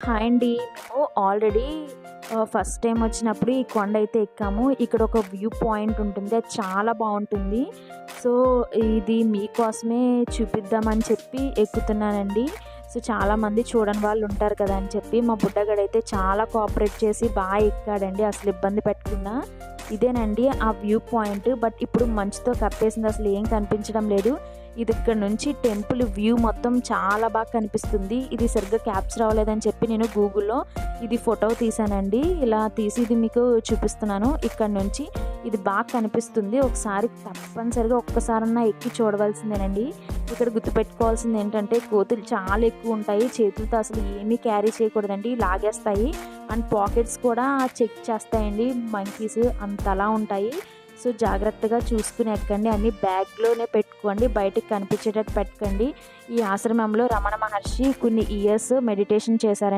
Hi అండి. మేము already first time వచ్చినప్పుడు ఈ కొండ అయితే ఎక్కాము. ఇక్కడ ఒక వ్యూ పాయింట్ ఉంటుంది. అది చాలా బావుంటుంది. సో, ఇది మీకోసమే చూపిద్దామని చెప్పి ఎక్కుతున్నానండి. సో, చాలామంది చూడని వాళ్ళు ఉంటారు కదా అని చెప్పి మా బుడ్డగాడైతే చాలా కోఆపరేట్ చేసి ఎక్కాడండి. అసలు ఇబ్బంది పెట్టకుండా. ఇదేనండి ఆ వ్యూ పాయింట్. బట్ ఇప్పుడు మంచుతో కప్పేసింది. అసలు ఏం కనిపించడం లేదు. ఇది ఇక్కడ నుంచి టెంపుల్ వ్యూ మొత్తం చాలా బాగా కనిపిస్తుంది. ఇది సరిగ్గా క్యాప్చర్ అవ్వలేదని చెప్పి నేను గూగుల్‌లో ఇది ఫోటో తీసానండి. ఇలా తీసి ఇది మీకు చూపిస్తున్నాను. ఇక్కడ నుంచి ఇది బాగా కనిపిస్తుంది. ఒకసారి తప్పనిసరిగా ఒక్కసారన్నా ఎక్కి చూడవలసిందేనండి. ఇక్కడ గుర్తుపెట్టుకోవాల్సింది ఏంటంటే కోతులు చాలా ఎక్కువ ఉంటాయి. చేతులతో అసలు ఏమీ క్యారీ చేయకూడదండి. లాగేస్తాయి. అండ్ పాకెట్స్ కూడా చెక్ చేస్తాయండి మంకీస్. అంతలా ఉంటాయి. సో, జాగ్రత్తగా చూసుకుని ఎక్కండి. అన్నీ బ్యాగ్‌లోనే పెట్టుకోండి. బయటికి కనిపించేటట్టు పెట్టకండి. ఈ ఆశ్రమంలో రమణ మహర్షి కొన్ని ఇయర్స్ మెడిటేషన్ చేశారండి.